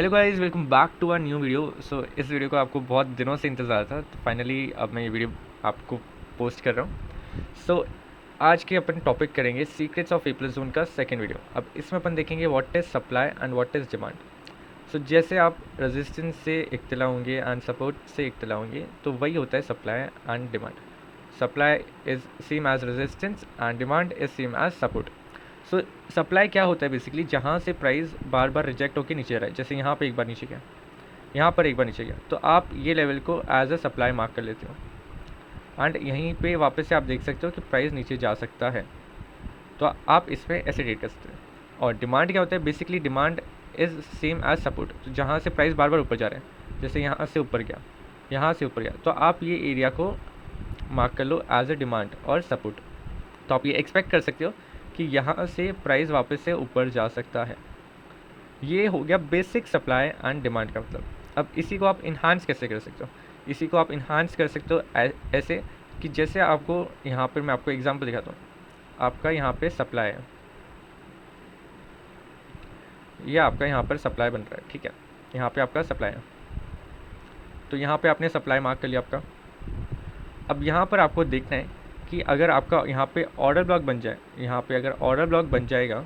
Hello guys, welcome back to a new video. इस वीडियो को आपको बहुत दिनों से इंतज़ार था, तो फाइनली अब मैं ये वीडियो आपको पोस्ट कर रहा हूँ। आज के अपन टॉपिक करेंगे secrets of A plus zone का सेकेंड वीडियो। अब इसमें अपन देखेंगे what is supply and what is demand. जैसे आप रेजिस्टेंस से इख्तिला होंगे एंड सपोर्ट से इख्तिला होंगे, तो वही होता है supply and demand. Supply is same as resistance and demand is same as support. Supply क्या होता है बेसिकली, जहाँ से प्राइस बार बार रिजेक्ट होकर नीचे रहा है। जैसे यहाँ पे एक बार नीचे गया, यहाँ पर एक बार नीचे गया, तो आप ये लेवल को एज अ सप्लाई मार्क कर लेते हो एंड यहीं पे वापस से आप देख सकते हो कि प्राइस नीचे जा सकता है, तो आप इसमें ऐसे रेट कर सकते हो। और डिमांड क्या होता है, basically demand is same as support. तो जहाँ से प्राइस बार बार ऊपर जा रहे हैं, जैसे यहाँ से ऊपर गया, यहाँ से ऊपर गया, तो आप ये एरिया को मार्क कर लो एज अ डिमांड और सपोर्ट। तो आप ये एक्सपेक्ट कर सकते हो कि यहाँ से प्राइस वापस से ऊपर जा सकता है। ये हो गया बेसिक सप्लाई एंड डिमांड का मतलब। अब इसी को आप इन्हांस कैसे कर सकते हो, इसी को आप इन्हांस कर सकते हो ऐसे कि जैसे आपको यहाँ पर मैं आपको एग्जांपल दिखाता हूँ। आपका यहाँ पे सप्लाई है, ये आपका यहाँ पर सप्लाई बन रहा है, ठीक है, यहाँ पे आपका सप्लाई है। तो यहाँ पे आपने सप्लाई मार्क कर लिया आपका। अब यहाँ पर आपको देखना है कि अगर आपका यहाँ पे ऑर्डर ब्लॉक बन जाए, यहाँ पे अगर ऑर्डर ब्लॉक बन जाएगा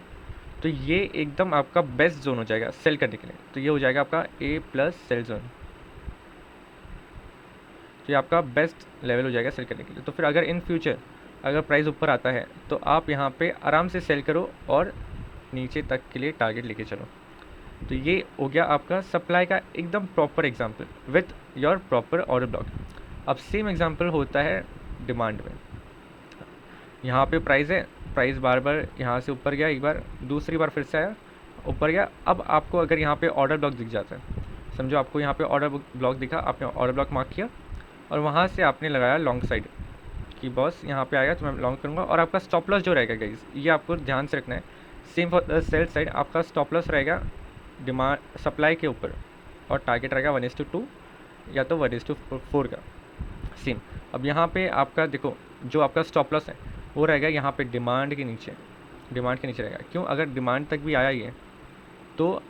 तो ये एकदम आपका बेस्ट जोन हो जाएगा सेल करने के लिए। तो ये हो जाएगा आपका ए प्लस सेल जोन, तो ये आपका बेस्ट लेवल हो जाएगा सेल करने के लिए। तो फिर अगर इन फ्यूचर अगर प्राइस ऊपर आता है तो आप यहाँ पे आराम से सेल करो और नीचे तक के लिए टारगेट लेके चलो। तो ये हो गया आपका सप्लाई का एकदम proper example with your proper order block. अब सेम एग्जांपल होता है डिमांड में। यहाँ पे प्राइस है, प्राइस बार बार यहाँ से ऊपर गया, एक बार, दूसरी बार फिर से आया, ऊपर गया। अब आपको अगर यहाँ पे ऑर्डर ब्लॉक दिख जाता है, समझो आपको यहाँ पे ऑर्डर ब्लॉक दिखा, आपने ऑर्डर ब्लॉक मार्क किया और वहाँ से आपने लगाया लॉन्ग साइड कि बॉस यहाँ पे आएगा तो मैं लॉन्ग करूँगा। और आपका स्टॉप लॉस जो रहेगा गाइस, ये आपको ध्यान से रखना है। Same for the sell side, आपका स्टॉप लॉस रहेगा डिमांड सप्लाई के ऊपर और टारगेट रहेगा 1:2 या तो 1:4 का सेम। अब यहाँ पे आपका देखो, जो आपका स्टॉप लॉस है वो रहेगा यहाँ पे डिमांड के नीचे, डिमांड के नीचे रहेगा। क्यों? अगर डिमांड तक भी आया ही है तो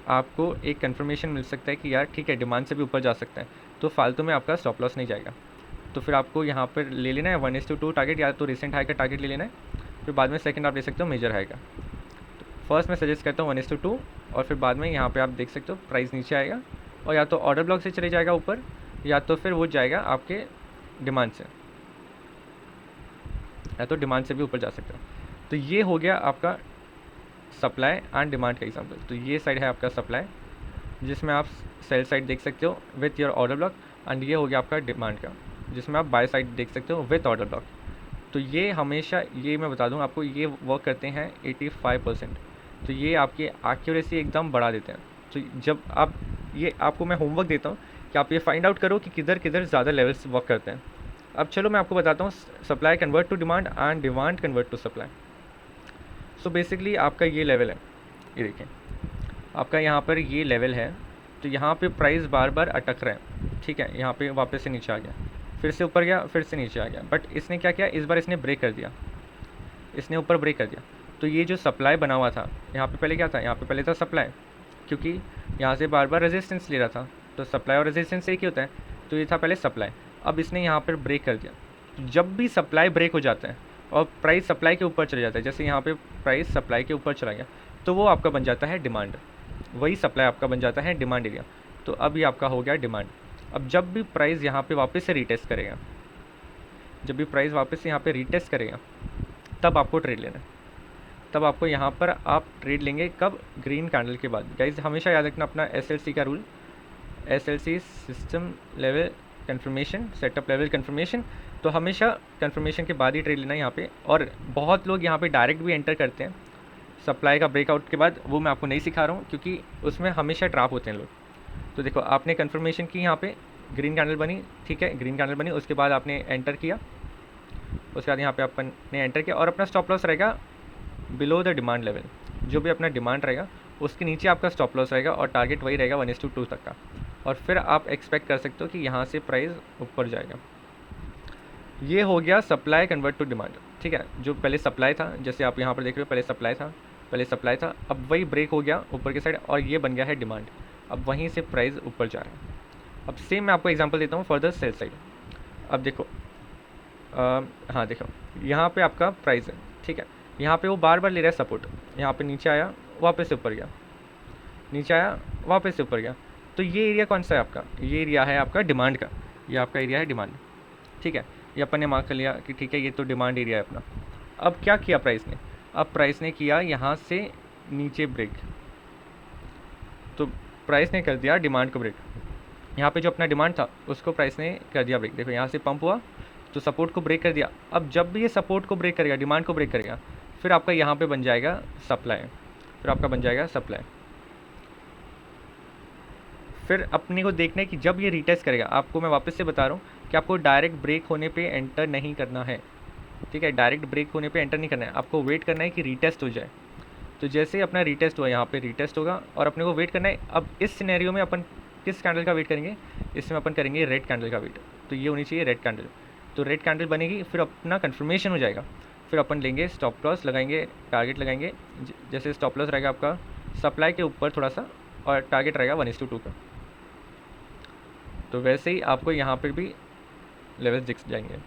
आपको एक कंफर्मेशन मिल सकता है कि यार ठीक है, डिमांड से भी ऊपर जा सकता है, तो फालतू में आपका स्टॉप लॉस नहीं जाएगा। तो फिर आपको यहाँ पर ले लेना है 1:2 टारगेट, या तो रिसेंट हाई का टारगेट ले लेना है, फिर बाद में सेकंड आप ले सकते हो मेजर हाई का। तो फर्स्ट मैं सजेस्ट करता हूँ 1:2, और फिर बाद में यहाँ पे आप देख सकते हो प्राइस नीचे आएगा और या तो ऑर्डर ब्लॉक से चले जाएगा ऊपर, या तो फिर वो जाएगा आपके डिमांड से, या तो डिमांड से भी ऊपर जा सकते हो। तो ये हो गया आपका सप्लाई एंड डिमांड का एग्जांपल। तो ये साइड है आपका सप्लाई, जिसमें आप सेल साइड देख सकते हो with your order block, and ये हो गया आपका डिमांड का, जिसमें आप बाय साइड देख सकते हो विथ ऑर्डर ब्लॉक। तो ये हमेशा, ये मैं बता दूं आपको, ये वर्क करते हैं 85%। तो ये आपकी एक्यूरेसी एकदम बढ़ा देते हैं। तो जब आप, ये आपको मैं होमवर्क देता हूँ कि आप ये फाइंड आउट करो कि किधर किधर ज़्यादा लेवल्स वर्क करते हैं। अब चलो मैं आपको बताता हूँ supply convert to demand and demand convert to supply. So basically आपका ये लेवल है, ये देखें आपका यहाँ पर ये लेवल है। तो यहाँ पे प्राइस बार बार अटक रहा है, ठीक है, यहाँ पे वापस से नीचे आ गया, फिर से ऊपर गया, फिर से नीचे आ गया, बट इसने क्या किया, इस बार इसने ब्रेक कर दिया, इसने ऊपर ब्रेक कर दिया। तो ये जो सप्लाई बना हुआ था, यहाँ पे पहले क्या था, यहाँ पे पहले था सप्लाई, क्योंकि यहाँ से बार बार रेजिस्टेंस ले रहा था, तो सप्लाई और रेजिस्टेंस एक ही होता है। तो ये था पहले सप्लाई, अब इसने यहाँ पर ब्रेक कर दिया। तो जब भी सप्लाई ब्रेक हो जाता है और प्राइस सप्लाई के ऊपर चले जाता है, जैसे यहाँ पे प्राइस सप्लाई के ऊपर चला गया, तो वो आपका बन जाता है डिमांड, वही सप्लाई आपका बन जाता है डिमांड एरिया। तो अब ये आपका हो गया डिमांड। अब जब भी प्राइस यहाँ पे वापस से रीटेस्ट करेगा, जब भी प्राइस वापस से यहाँ पे रीटेस्ट करेगा, तब आपको ट्रेड लेना है। तब आपको यहाँ पर आप ट्रेड लेंगे कब? ग्रीन कैंडल के बाद। गाइस हमेशा याद रखना अपना SLC का rule, SLC system level confirmation, setup level confirmation. तो हमेशा कंफर्मेशन के बाद ही ट्रेड लेना है यहाँ पे। और बहुत लोग यहाँ पे डायरेक्ट भी एंटर करते हैं सप्लाई का ब्रेकआउट के बाद, वो मैं आपको नहीं सिखा रहा हूँ क्योंकि उसमें हमेशा ट्रैप होते हैं लोग। तो देखो आपने कंफर्मेशन की, यहाँ पे ग्रीन कैंडल बनी, ठीक है, ग्रीन कैंडल बनी, उसके बाद आपने एंटर किया, उसके बाद यहाँ पे आपने एंटर किया और अपना स्टॉप लॉस रहेगा बिलो द डिमांड लेवल। जो भी अपना डिमांड रहेगा उसके नीचे आपका स्टॉप लॉस रहेगा और टारगेट वही रहेगा 1:2 तक का। और फिर आप एक्सपेक्ट कर सकते हो कि यहाँ से प्राइस ऊपर जाएगा। ये हो गया सप्लाई कन्वर्ट टू डिमांड, ठीक है। जो पहले सप्लाई था, जैसे आप यहाँ पर देख रहे हो, पहले सप्लाई था, अब वही ब्रेक हो गया ऊपर की साइड और ये बन गया है डिमांड। अब वहीं से प्राइस ऊपर जा रहा है। अब सेम मैं आपको एग्जांपल देता हूँ फॉर द सेल साइड। अब देखो हाँ देखो, यहाँ पे आपका प्राइस है, ठीक है, यहाँ पे वो बार बार ले रहा है सपोर्ट, यहाँ पे नीचे आया, वापस से ऊपर गया, नीचे आया, वापस से ऊपर गया। तो ये एरिया कौन सा है आपका? ये एरिया है आपका डिमांड का, ये आपका एरिया है डिमांड, ठीक है। ये अपन ने मार्क कर लिया कि ठीक है ये तो डिमांड एरिया है अपना। अब क्या किया प्राइस ने? अब प्राइस ने किया यहाँ से नीचे ब्रेक, तो प्राइस ने कर दिया डिमांड को ब्रेक। यहाँ पे जो अपना डिमांड था उसको प्राइस ने कर दिया ब्रेक। देखो यहाँ से पंप हुआ तो सपोर्ट को ब्रेक कर दिया। अब जब भी ये सपोर्ट को ब्रेक करेगा, डिमांड को ब्रेक करेगा, फिर आपका यहाँ पे बन जाएगा सप्लाई, फिर आपका बन जाएगा सप्लाई। फिर अपने को देखना है कि जब ये रीटेस्ट करेगा, आपको मैं वापस से बता रहा हूँ कि आपको डायरेक्ट ब्रेक होने पे एंटर नहीं करना है, ठीक है, डायरेक्ट ब्रेक होने पे एंटर नहीं करना है, आपको वेट करना है कि रीटेस्ट हो जाए। तो जैसे ही अपना रीटेस्ट हुआ, यहाँ पे रीटेस्ट होगा और अपने को वेट करना है। अब इस सिनेरियो में अपन किस कैंडल का वेट करेंगे? इसमें अपन करेंगे रेड कैंडल का वेट। तो ये होनी चाहिए रेड कैंडल, तो रेड कैंडल बनेगी, फिर अपना कन्फर्मेशन हो जाएगा, फिर अपन लेंगे स्टॉप लॉस लगाएंगे, टारगेट लगाएंगे। जैसे स्टॉप लॉस रहेगा आपका सप्लाई के ऊपर थोड़ा सा और टारगेट रहेगा 1:2 का। तो वैसे ही आपको यहाँ पर भी लेवल्स दिख जाएंगे।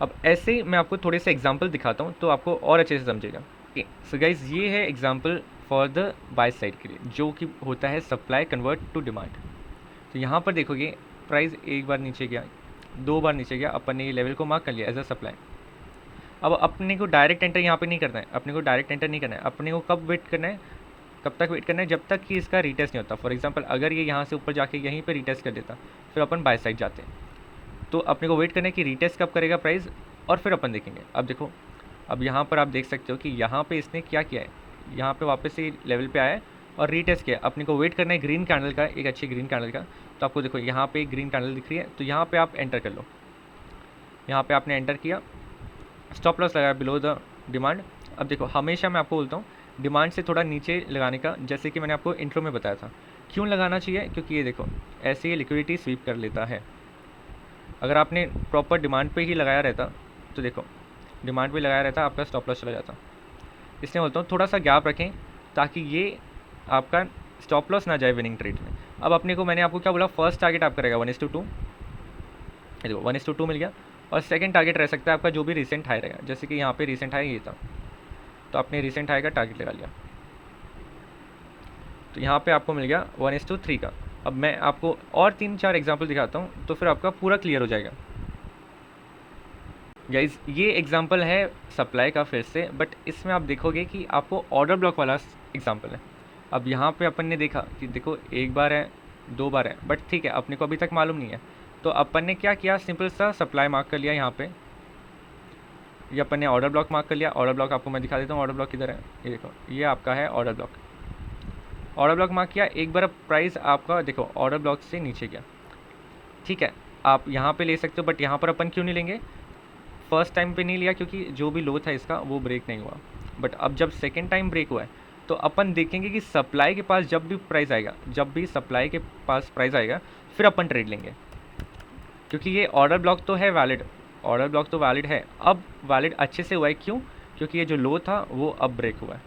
अब ऐसे ही मैं आपको थोड़े से एग्जांपल दिखाता हूँ तो आपको और अच्छे से समझेगा। सो गाइज ये है example for the by side के लिए, जो कि होता है सप्लाई कन्वर्ट टू डिमांड। तो यहाँ पर देखोगे प्राइस एक बार नीचे गया, दो बार नीचे गया, अपन ने ये लेवल को मार्क कर लिया एज अ सप्लाई। अब अपने को डायरेक्ट एंटर यहाँ पे नहीं करना है, अपने को डायरेक्ट एंटर नहीं करना है, अपने को कब वेट करना है, कब तक वेट करना है? जब तक कि इसका रीटेस्ट नहीं होता। फॉर एग्जांपल अगर ये यहाँ से ऊपर जाके यहीं पे रीटेस्ट कर देता, फिर अपन बाय साइड जाते हैं। तो अपने को वेट करना है कि रीटेस्ट कब करेगा प्राइस, और फिर अपन देखेंगे। अब देखो, अब यहाँ पर आप देख सकते हो कि यहाँ पे इसने क्या किया है, यहाँ पे वापस से लेवल पे आया है और रीटेस्ट किया। अपने को वेट करना है ग्रीन कैंडल का, एक अच्छी ग्रीन कैंडल का। तो आपको देखो यहाँ पे एक ग्रीन कैंडल दिख रही है, तो यहाँ पे आप एंटर कर लो। यहाँ पे आपने एंटर किया, स्टॉप लॉस लगाया बिलो द डिमांड। अब देखो हमेशा मैं आपको बोलता हूँ डिमांड से थोड़ा नीचे लगाने का, जैसे कि मैंने आपको इंट्रो में बताया था। क्यों लगाना चाहिए? क्योंकि ये देखो ऐसे ही लिक्विडिटी स्वीप कर लेता है। अगर आपने प्रॉपर डिमांड पे ही लगाया रहता, तो देखो डिमांड पे लगाया रहता, आपका स्टॉप लॉस चला जाता। इसलिए बोलता हूँ थोड़ा सा गैप रखें ताकि ये आपका स्टॉप लॉस ना जाए विनिंग ट्रेड में। अब अपने को मैंने आपको क्या बोला, फर्स्ट टारगेट आपका रहेगा 1:2, देखो 1:2 मिल गया। और सेकंड टारगेट रह सकता है आपका जो भी रिसेंट हाई रहेगा, जैसे कि यहाँ पे रिसेंट हाई ये था, तो आपने रिसेंट हाई का टारगेट लगा लिया, तो यहाँ पे आपको मिल गया 1:3 का। अब मैं आपको और 3-4 एग्जाम्पल दिखाता हूँ तो फिर आपका पूरा क्लियर हो जाएगा। गाइज ये एग्जांपल है सप्लाई का फिर से, बट इसमें आप देखोगे कि आपको ऑर्डर ब्लॉक वाला एग्जांपल है। अब यहाँ पे अपन ने देखा कि देखो एक बार है, दो बार है, बट ठीक है अपने को अभी तक मालूम नहीं है। तो अपन ने क्या किया, सिंपल सा सप्लाई मार्क कर लिया यहाँ पे, ये अपन ने ऑर्डर ब्लॉक मार्क कर लिया। ऑर्डर ब्लॉक आपको मैं दिखा देता हूँ, ऑर्डर ब्लॉक किधर है, ये देखो ये आपका है order block. Order block mark किया, एक बार प्राइस आपका देखो ऑर्डर ब्लॉक से नीचे गया, ठीक है, आप यहाँ पे ले सकते हो, बट यहाँ पर अपन क्यों नहीं लेंगे? फर्स्ट टाइम पे नहीं लिया क्योंकि जो भी लो था इसका वो ब्रेक नहीं हुआ। बट अब जब सेकेंड टाइम ब्रेक हुआ है तो अपन देखेंगे कि सप्लाई के पास जब भी प्राइस आएगा, जब भी सप्लाई के पास प्राइस आएगा फिर अपन ट्रेड लेंगे, क्योंकि ये ऑर्डर ब्लॉक तो है वैलिड, ऑर्डर ब्लॉक तो वैलिड है। अब वैलिड अच्छे से हुआ है, क्यों? क्योंकि ये जो लो था वो अब ब्रेक हुआ है।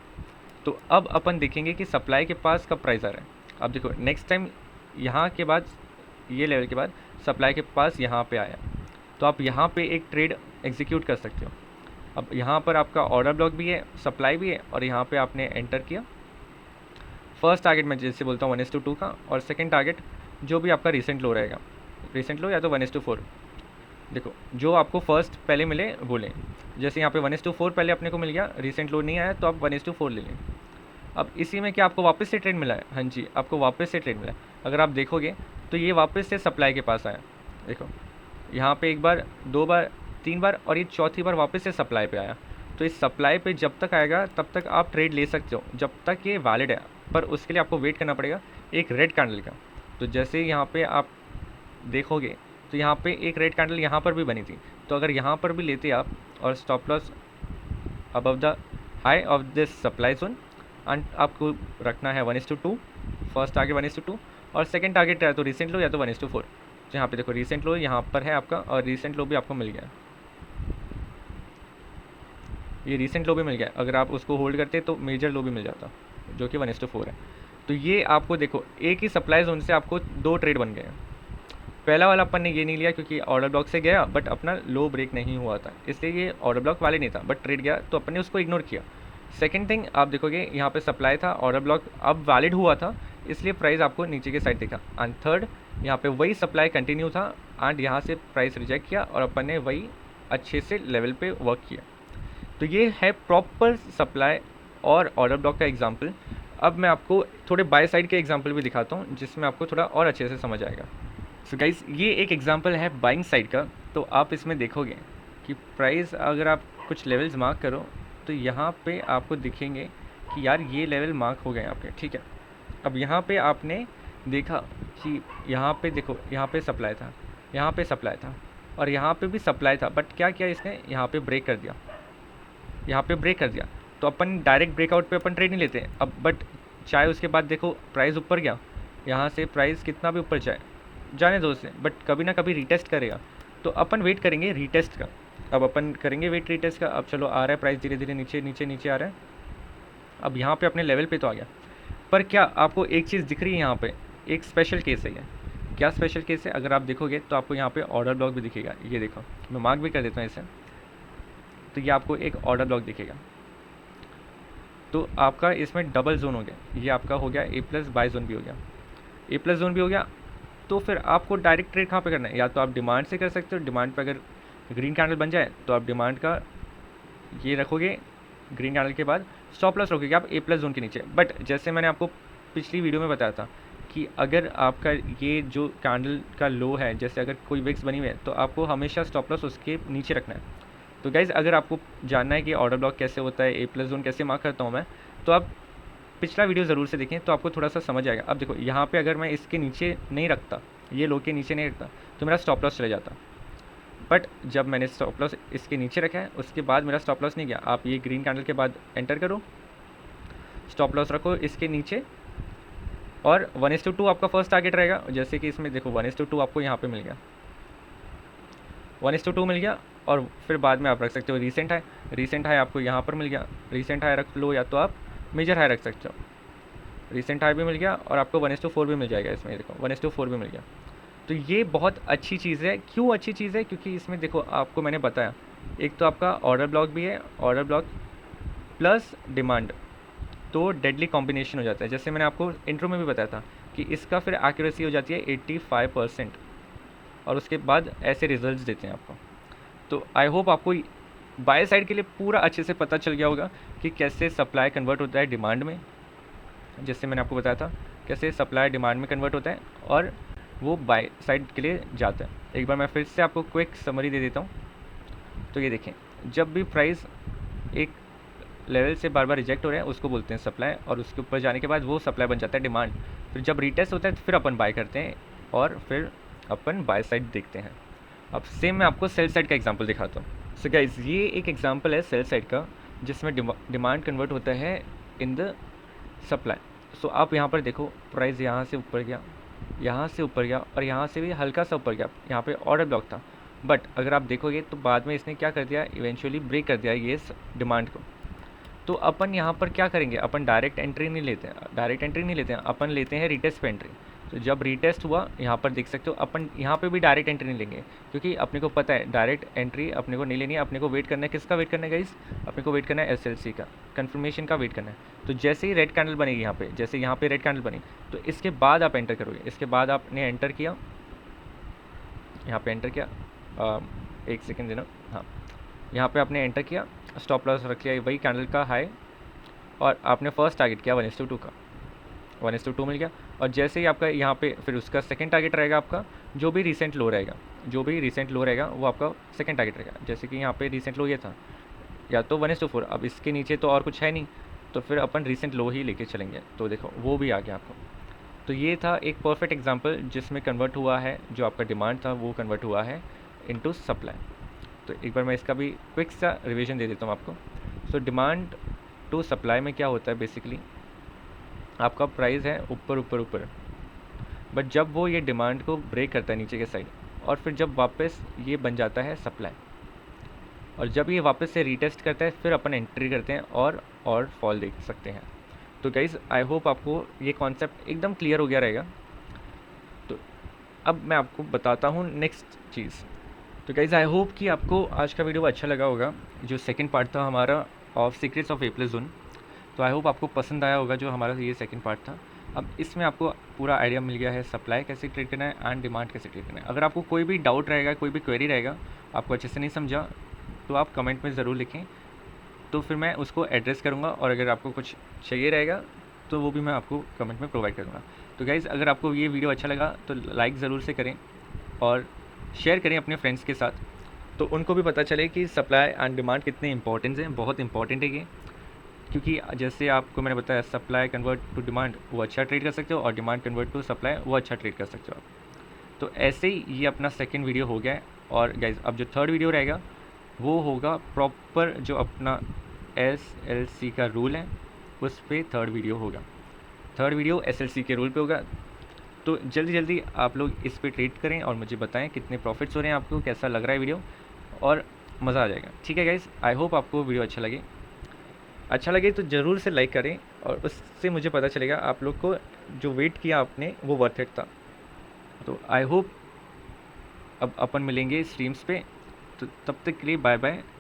तो अब अपन देखेंगे कि सप्लाई के पास कब प्राइस आ रहा है। अब देखो नेक्स्ट टाइम यहाँ के बाद, ये लेवल के बाद सप्लाई के पास यहाँ पे आया, तो आप यहाँ पे एक ट्रेड एग्जीक्यूट कर सकते हो। अब यहाँ पर आपका ऑर्डर ब्लॉक भी है, सप्लाई भी है, और यहाँ पे आपने एंटर किया। फर्स्ट टारगेट मैं जैसे बोलता हूँ 1:2 का, और सेकंड टारगेट जो भी आपका रिसेंट लो रहेगा, रिसेंट लो या तो 1:4। देखो जो आपको फर्स्ट पहले मिले वो लें। जैसे यहाँ पे 1:4 पहले अपने को मिल गया, रिसेंट लो नहीं आया तो आप 1:4 ले लें। अब इसी में क्या आपको वापस से ट्रेड मिला है? हाँ जी, आपको वापस से ट्रेड मिला है। अगर आप देखोगे तो ये वापस से सप्लाई के पास आया, देखो यहाँ पे एक बार, दो बार, तीन बार, और ये चौथी बार वापस से सप्लाई पे आया। तो इस सप्लाई पे जब तक आएगा तब तक आप ट्रेड ले सकते हो, जब तक ये वैलिड है, पर उसके लिए आपको वेट करना पड़ेगा एक रेड कैंडल का। तो जैसे यहाँ पे आप देखोगे तो यहाँ पे एक रेड कैंडल यहाँ पर भी बनी थी, तो अगर यहाँ पर भी लेते आप और stop loss above the high of this supply zone, and आपको रखना है 1:2, फर्स्ट टारगेट 1:2 और सेकंड टारगेट है तो रिसेंट लो या तो 1:4। तो यहाँ पे देखो रिसेंट लो यहाँ पर है आपका, और रिसेंट लो भी आपको मिल गया, ये रिसेंट लो भी मिल गया। अगर आप उसको होल्ड करते तो मेजर लो भी मिल जाता, जो कि 1:4 है। तो ये आपको देखो एक ही सप्लाई जोन से आपको 2 ट्रेड बन गए। पहला वाला अपन ने ये नहीं लिया क्योंकि ऑर्डर ब्लॉक से गया बट अपना लो ब्रेक नहीं हुआ था, इसलिए ये ऑर्डर ब्लॉक वाले नहीं था बट ट्रेड गया तो अपन ने उसको इग्नोर किया। सेकंड थिंग आप देखोगे यहाँ पे सप्लाई था, ऑर्डर ब्लॉक अब वैलिड हुआ था, इसलिए प्राइस आपको नीचे की साइड दिखा। एंड थर्ड, यहाँ पे वही सप्लाई कंटिन्यू था एंड यहाँ से प्राइस रिजेक्ट किया और अपन ने वही अच्छे से लेवल पे वर्क किया। तो ये है प्रॉपर सप्लाई और ऑर्डर ब्लॉक का एग्जाम्पल। अब मैं आपको थोड़े बाय साइड के एग्जाम्पल भी दिखाता हूँ जिसमें आपको थोड़ा और अच्छे से समझ आएगा। सो गाइस, ये एक एग्जांपल है बाइंग साइड का। तो आप इसमें देखोगे कि प्राइस अगर आप कुछ लेवल्स मार्क करो तो यहाँ पे आपको दिखेंगे कि यार ये लेवल मार्क हो गए यहाँ पे, ठीक है। अब यहाँ पे आपने देखा कि यहाँ पे देखो, यहाँ पे सप्लाई था, यहाँ पे सप्लाई था और यहाँ पे भी सप्लाई था, बट क्या किया इसने, यहाँ पे ब्रेक कर दिया, यहाँ पे ब्रेक कर दिया। तो अपन डायरेक्ट ब्रेकआउट पे अपन ट्रेड नहीं लेते अब, बट चाहे उसके बाद देखो प्राइस ऊपर गया, यहाँ से प्राइस कितना भी ऊपर जाए, जाने दो उसे, बट कभी ना कभी रीटेस्ट करेगा। तो अपन वेट करेंगे रीटेस्ट का। अब अपन करेंगे वेट रीटेस्ट का। अब चलो आ रहा है प्राइस धीरे धीरे नीचे नीचे नीचे आ रहा है। अब यहाँ पे अपने लेवल पे तो आ गया, पर क्या आपको एक चीज़ दिख रही है यहाँ पे, एक स्पेशल केस है ये। क्या स्पेशल केस है, अगर आप देखोगे तो आपको यहाँ पे ऑर्डर ब्लॉक भी दिखेगा। ये देखो, मैं मार्क भी कर देता हूँ इसे, तो ये आपको एक ऑर्डर ब्लॉक दिखेगा। तो आपका इसमें डबल जोन हो गया, ये आपका हो गया ए प्लस बाय जोन भी हो गया, ए प्लस जोन भी हो गया। तो फिर आपको डायरेक्ट ट्रेड कहाँ पे करना है, या तो आप डिमांड से कर सकते हो। डिमांड पे अगर ग्रीन कैंडल बन जाए तो आप डिमांड का ये रखोगे, ग्रीन कैंडल के बाद स्टॉप लॉस रखोगे आप ए प्लस जोन के नीचे। बट जैसे मैंने आपको पिछली वीडियो में बताया था कि अगर आपका ये जो कैंडल का लो है, जैसे अगर कोई विक्स बनी हुई है तो आपको हमेशा स्टॉप लॉस उसके नीचे रखना है। तो गाइज़, अगर आपको जानना है कि ऑर्डर ब्लॉक कैसे होता है, ए प्लस जोन कैसे मार्क करता हूँ मैं, तो आप पिछला वीडियो ज़रूर से देखें तो आपको थोड़ा सा समझ आएगा। अब देखो यहाँ पे अगर मैं इसके नीचे नहीं रखता, ये लो के नीचे नहीं रखता, तो मेरा स्टॉप लॉस चले जाता। बट जब मैंने स्टॉप लॉस इसके नीचे रखा है उसके बाद मेरा स्टॉप लॉस नहीं गया। आप ये ग्रीन कैंडल के बाद एंटर करो, स्टॉप लॉस रखो इसके नीचे, और 1:2 आपका फर्स्ट टारगेट रहेगा। जैसे कि इसमें देखो 1:2 आपको यहाँ पे मिल गया, 1:2 मिल गया। और फिर बाद में आप रख सकते हो रीसेंट हाई, रीसेंट हाई आपको यहाँ पर मिल गया, रीसेंट हाई रख लो, या तो आप मेजर हाई रख सकते हो। रीसेंट हाई भी मिल गया और आपको 1:4 भी मिल जाएगा इसमें, देखो 1:4 भी मिल गया। तो ये बहुत अच्छी चीज़ है। क्यों अच्छी चीज़ है, क्योंकि इसमें देखो आपको मैंने बताया, एक तो आपका ऑर्डर ब्लॉक भी है, ऑर्डर ब्लॉक प्लस डिमांड, तो डेडली कॉम्बिनेशन हो जाता है। जैसे मैंने आपको इंट्रो में भी बताया था कि इसका फिर एक्यूरेसी हो जाती है 85%, और उसके बाद ऐसे रिजल्ट्स देते हैं आपको। तो आई होप आपको बाय साइड के लिए पूरा अच्छे से पता चल गया होगा कि कैसे सप्लाई कन्वर्ट होता है डिमांड में, जैसे मैंने आपको बताया था कैसे सप्लाई डिमांड में कन्वर्ट होता है और वो बाय साइड के लिए जाता है। एक बार मैं फिर से आपको क्विक समरी दे देता हूँ। तो ये देखें, जब भी प्राइस एक लेवल से बार बार रिजेक्ट हो रहे हैं उसको बोलते हैं सप्लाई, और उसके ऊपर जाने के बाद वो सप्लाई बन जाता है डिमांड। फिर जब रीटेस्ट होता है तो फिर अपन बाय करते हैं और फिर अपन बाय साइड देखते हैं। अब सेम मैं आपको सेल साइड का एग्जांपल दिखाता हूँ। सो गाइस, ये एक एग्जांपल है सेल साइड का जिसमें डिमांड कन्वर्ट होता है इन द सप्लाई। सो आप यहाँ पर देखो, प्राइस यहाँ से ऊपर गया, यहाँ से ऊपर गया और यहाँ से भी हल्का सा ऊपर गया, यहाँ पे ऑर्डर ब्लॉक था। बट अगर आप देखोगे तो बाद में इसने क्या कर दिया, इवेंचुअली ब्रेक कर दिया ये इस डिमांड को। तो अपन यहाँ पर क्या करेंगे, अपन डायरेक्ट एंट्री नहीं लेते हैं, डायरेक्ट एंट्री नहीं लेते हैं, अपन लेते हैं रीटेस्ट पे एंट्री। तो जब रीटेस्ट हुआ यहाँ पर देख सकते हो, अपन यहाँ पे भी डायरेक्ट एंट्री नहीं लेंगे क्योंकि अपने को पता है डायरेक्ट एंट्री अपने को नहीं लेनी है। अपने को वेट करना है, किसका वेट करना है गाइस, अपने को वेट करना है SLC का, कंफर्मेशन का वेट करना है। तो जैसे ही रेड कैंडल बनेगी यहाँ पे, जैसे यहाँ पे रेड कैंडल बनी तो इसके बाद आप एंटर करोगे। इसके बाद आपने एंटर किया, यहाँ पे एंटर किया, एक सेकेंड देना, हाँ, यहाँ पे आपने एंटर किया, स्टॉप लॉस रख लिया वही कैंडल का हाई, और आपने फर्स्ट टारगेट किया 1:2 का, 1:2 मिल गया। और जैसे ही आपका यहाँ पे फिर उसका सेकंड टारगेट रहेगा, आपका जो भी रीसेंट लो रहेगा, जो भी रीसेंट लो रहेगा वो आपका सेकंड टारगेट रहेगा। जैसे कि यहाँ पे रीसेंट लो ये था, या तो 1:4, अब इसके नीचे तो और कुछ है नहीं, तो फिर अपन रीसेंट लो ही लेके चलेंगे। तो देखो वो भी आ गया आपको। तो ये था एक परफेक्ट एग्जाम्पल जिसमें कन्वर्ट हुआ है, जो आपका डिमांड था वो कन्वर्ट हुआ है इनटू सप्लाई। तो एक बार मैं इसका भी क्विक सा रिवीजन दे देता हूँ आपको। सो डिमांड टू सप्लाई में क्या होता है, बेसिकली आपका प्राइस है ऊपर ऊपर ऊपर, बट जब वो ये डिमांड को ब्रेक करता है नीचे के साइड, और फिर जब वापस ये बन जाता है सप्लाई, और जब ये वापस से रीटेस्ट करता है फिर अपन एंट्री करते हैं और फॉल देख सकते हैं। तो गाइज़ आई होप आपको ये कॉन्सेप्ट एकदम क्लियर हो गया रहेगा। तो अब मैं आपको बताता हूँ नेक्स्ट चीज़। तो गाइज़ आई होप कि आपको आज का वीडियो अच्छा लगा होगा, जो सेकंड पार्ट था हमारा ऑफ सीक्रेट्स ऑफ A+Zone। तो आई होप आपको पसंद आया होगा जो हमारा ये सेकंड पार्ट था। अब इसमें आपको पूरा आइडिया मिल गया है सप्लाई कैसे ट्रीट करना है एंड डिमांड कैसे ट्रीट करना है। अगर आपको कोई भी डाउट रहेगा, कोई भी क्वेरी रहेगा, आपको अच्छे से नहीं समझा, तो आप कमेंट में ज़रूर लिखें, तो फिर मैं उसको एड्रेस करूँगा। और अगर आपको कुछ चाहिए रहेगा तो वो भी मैं आपको कमेंट में प्रोवाइड करूँगा। तो गाइज़ अगर आपको ये वीडियो अच्छा लगा तो लाइक ज़रूर से करें और शेयर करें अपने फ्रेंड्स के साथ, तो उनको भी पता चले कि सप्लाई एंड डिमांड कितने इंपॉर्टेंट हैं। बहुत इंपॉर्टेंट है ये, क्योंकि जैसे आपको मैंने बताया सप्लाई कन्वर्ट टू डिमांड वो अच्छा ट्रेड कर सकते हो, और डिमांड कन्वर्ट टू सप्लाई वो अच्छा ट्रेड कर सकते हो आप। तो ऐसे ही ये अपना सेकंड वीडियो हो गया है। और गाइज अब जो थर्ड वीडियो रहेगा वो होगा प्रॉपर जो अपना SLC का रूल है उस पर थर्ड वीडियो होगा। थर्ड वीडियो SLC के रूल पे होगा। तो जल्दी जल्दी आप लोग इस पे ट्रेड करें और मुझे बताएं कितने प्रॉफिट्स हो रहे हैं, आपको कैसा लग रहा है वीडियो, और मज़ा आ जाएगा। ठीक है गाइज, आई होप आपको वीडियो अच्छा लगे तो ज़रूर से लाइक करें, और उससे मुझे पता चलेगा आप लोग को जो वेट किया आपने वो वर्थ इट था। तो आई होप अब अपन मिलेंगे स्ट्रीम्स पे, तो तब तक के लिए बाय बाय।